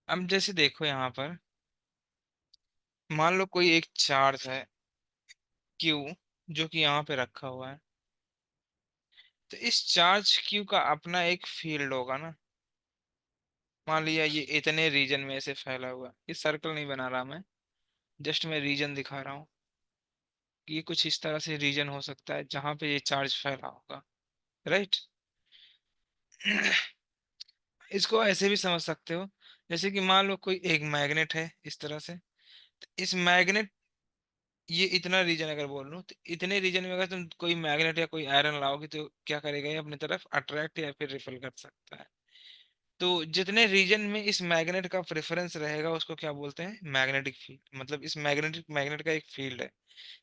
अब जैसे देखो यहाँ पर, मान लो कोई एक चार्ज है क्यू, जो कि यहाँ पे रखा हुआ है। तो इस चार्ज क्यू का अपना एक फील्ड होगा ना। मान लिया ये इतने रीजन में से फैला हुआ है, ये सर्कल नहीं बना रहा मैं, जस्ट मैं रीजन दिखा रहा हूँ कि ये कुछ इस तरह से रीजन हो सकता है जहां पे ये चार्ज फैला होगा। राइट। इसको ऐसे भी समझ सकते हो, जैसे कि मान लो कोई एक मैग्नेट है इस तरह से। तो इस मैग्नेट, ये इतना रीजन अगर बोल लूं, तो इतने रीजन में अगर तुम कोई मैग्नेट या कोई आयरन लाओगे तो क्या करेगा, ये अपनी तरफ अट्रैक्ट या फिर रिपल कर सकता है। तो जितने रीजन में इस मैग्नेट का प्रेफरेंस रहेगा उसको क्या बोलते हैं, मैग्नेटिक फील्ड। मतलब इस मैग्नेटिक मैग्नेट का एक फील्ड है,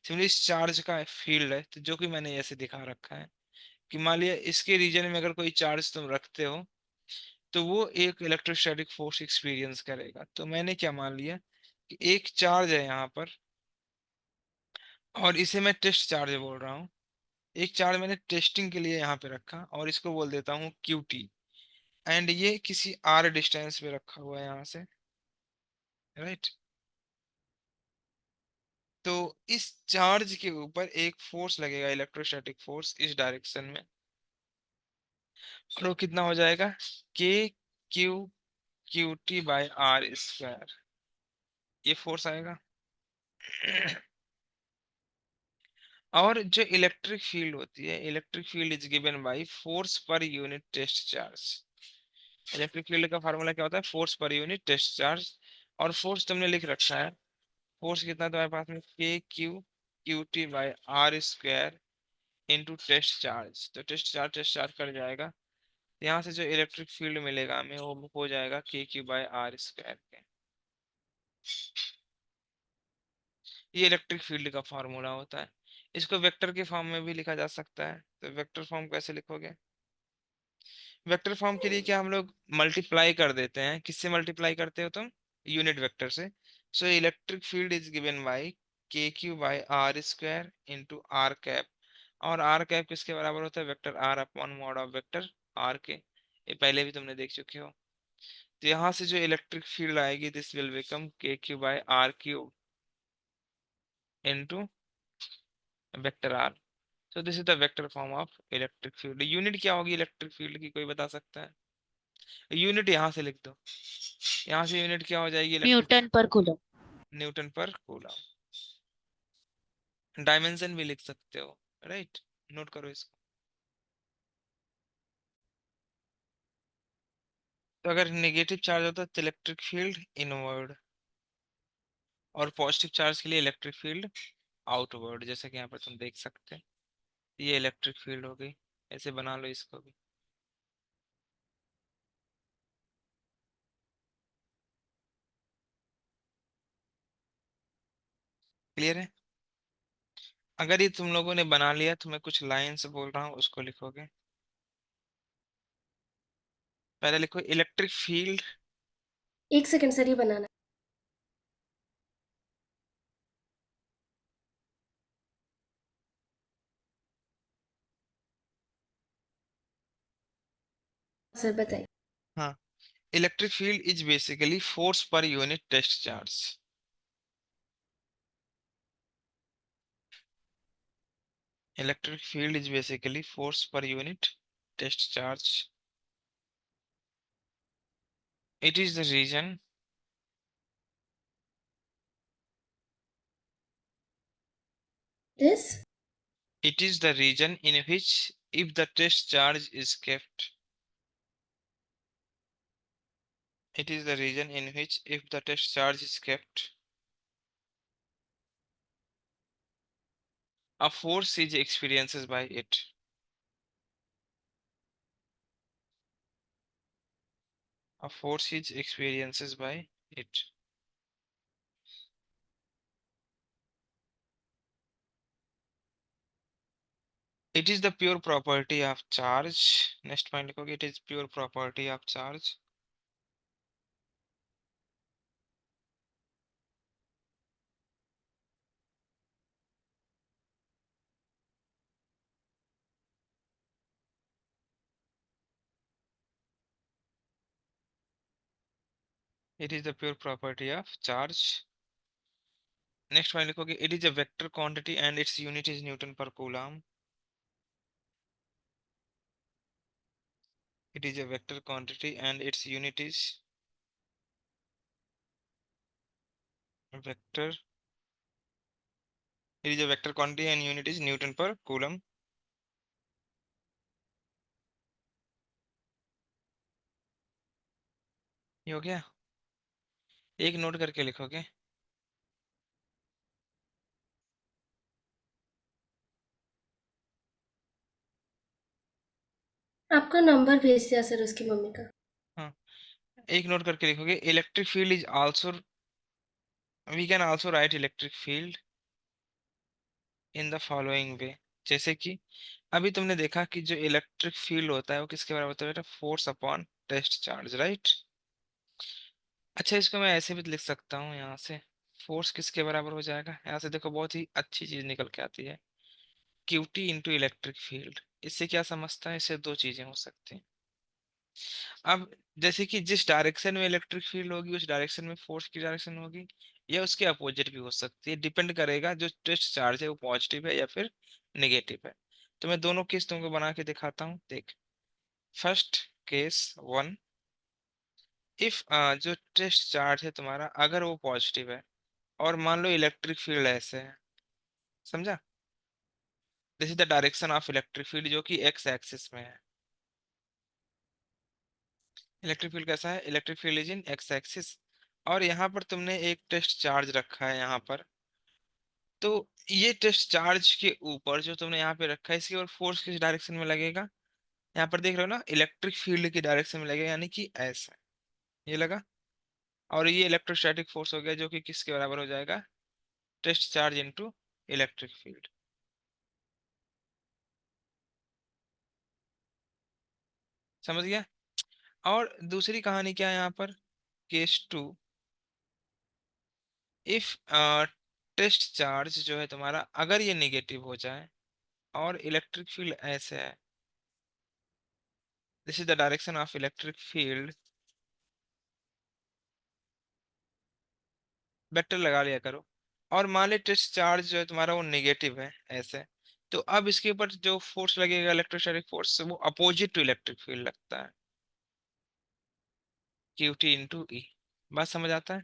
सिमिलरली इस चार्ज का फील्ड है। तो जो कि मैंने ऐसे दिखा रखा है कि मान लिया इसके रीजन में अगर कोई चार्ज तुम रखते हो, तो वो एक इलेक्ट्रोस्टैटिक फोर्स एक्सपीरियंस करेगा। तो मैंने क्या मान लिया कि एक चार्ज है यहाँ पर, और इसे मैं टेस्ट चार्ज बोल रहा हूँ। एक चार्ज मैंने टेस्टिंग के लिए यहाँ पे रखा और इसको बोल देता हूँ QT। एंड ये किसी R डिस्टेंस पे रखा हुआ है यहाँ से। राइट। तो इस चार्ज के ऊपर एक फोर्स लगेगा, इलेक्ट्रोस्टैटिक फोर्स इस डायरेक्शन में। और वो कितना हो जाएगा, KQT/R²। ये फोर्स आएगा। और जो इलेक्ट्रिक फील्ड होती है, electric field is given by force per unit test charge. Electric field का फार्मूला क्या होता है, force per unit test charge. और फोर्स तुमने लिख रखा है, फोर्स कितना है तुम्हारे पास में, KQT/R² इंटू टेस्ट चार्ज। तो टेस्ट चार्ज कर जाएगा। यहाँ से जो इलेक्ट्रिक फील्ड मिलेगा हमें वो हो जाएगा KQ/R² के। ये इलेक्ट्रिक फील्ड का फार्मूला होता है। इसको वेक्टर के फॉर्म में भी लिखा जा सकता है। तो वेक्टर फॉर्म कैसे लिखोगे, वेक्टर फॉर्म के लिए क्या हम लोग मल्टीप्लाई कर देते हैं। किससे मल्टीप्लाई करते हो तुम, यूनिट वेक्टर से। So electric field is given bye KQ/R² into R cap. और R कैप किसके बराबर होता है, vector R upon mod of vector R के। ये पहले भी तुमने देख चुके हो। तो यहाँ से जो इलेक्ट्रिक फील्ड आएगी, this will become KQ/R³ into vector R। So this is the vector form of electric field. Unit क्या होगी इलेक्ट्रिक फील्ड की, कोई बता सकता है। यूनिट यहाँ से लिख दो, यहाँ से यूनिट क्या हो जाएगी electric, Newton per coulomb. Newton per coulomb. Dimension भी लिख सकते हो। राइट। नोट करो इसको। तो अगर नेगेटिव चार्ज होता है तो इलेक्ट्रिक फील्ड इनवर्ड, और पॉजिटिव चार्ज के लिए इलेक्ट्रिक फील्ड आउटवर्ड, जैसे कि यहाँ पर तुम देख सकते हैं। ये इलेक्ट्रिक फील्ड हो गई। ऐसे बना लो इसको भी। क्लियर है। अगर ये तुम लोगों ने बना लिया तो मैं कुछ लाइंस बोल रहा हूँ उसको लिखोगे। पहले लिखो इलेक्ट्रिक फील्ड। एक सेकंड सर, ये बनाना सर, बताइए। हाँ, electric field is basically force per unit test charge. Electric field is basically force per unit test charge. It is the region. This. It is the region in which, if the test charge is kept, it is the region in which, if the test charge is kept, a force is experienced by it. A force is experienced by it. It is the pure property of charge. Next point लिखोगे, it is pure property of charge. It is the pure property of charge. Next one लिखोगे, it is a vector quantity and its unit is newton per coulomb. It is a vector quantity and its unit is vector, it is a vector quantity and unit is newton per coulomb. ये हो गया। एक note करके लिखोगे। आपका number भेज दिया sir उसकी मम्मी का। हाँ, एक नोट करके लिखोगे, electric field is also, we can also write electric field in the following way. जैसे कि अभी तुमने देखा कि जो इलेक्ट्रिक फील्ड होता है वो किसके बराबर होता है बेटा, force upon test charge, right. अच्छा, इसको मैं ऐसे भी लिख सकता हूँ यहाँ से, फोर्स किसके बराबर हो जाएगा, यहाँ से देखो बहुत ही अच्छी चीज निकल के आती है, क्यूटी इंटू इलेक्ट्रिक फील्ड। इससे क्या समझता है, इससे दो चीजें हो सकती हैं। अब जैसे कि जिस डायरेक्शन में इलेक्ट्रिक फील्ड होगी उस डायरेक्शन में फोर्स की डायरेक्शन होगी, या उसके अपोजिट भी हो सकती है, डिपेंड करेगा जो टेस्ट चार्ज है वो पॉजिटिव है या फिर निगेटिव है। तो मैं दोनों केस तुमको बना के दिखाता हूँ, देख। फर्स्ट केस वन, इफ जो टेस्ट चार्ज है तुम्हारा अगर वो पॉजिटिव है, और मान लो इलेक्ट्रिक फील्ड ऐसे है, समझा। This is the direction of electric field जो कि एक्स एक्सिस में है। इलेक्ट्रिक फील्ड कैसा है, electric field is in x axis, और यहाँ पर तुमने एक टेस्ट चार्ज रखा है यहाँ पर। तो ये टेस्ट चार्ज के ऊपर जो तुमने यहाँ पे रखा है, इसके ऊपर फोर्स किस डायरेक्शन में लगेगा, यहाँ पर देख रहे हो ना, इलेक्ट्रिक फील्ड की डायरेक्शन में लगेगा, यानी कि ऐसा ये लगा। और ये इलेक्ट्रोस्टैटिक फोर्स हो गया जो कि किसके बराबर हो जाएगा, test charge into electric field. समझ गया। और दूसरी कहानी क्या है यहाँ पर, case two, if test charge जो है तुम्हारा अगर ये निगेटिव हो जाए और इलेक्ट्रिक फील्ड ऐसे है, this is the direction of electric field, vector लगा लिया करो। और मान ली टेस्ट चार्ज जो है तुम्हारा वो निगेटिव है ऐसे, तो अब इसके ऊपर जो फोर्स लगेगा इलेक्ट्रोस्टैटिक फोर्स वो अपोजिट टू इलेक्ट्रिक फील्ड लगता है, क्यू टी इंटू ई। बात समझ आता है।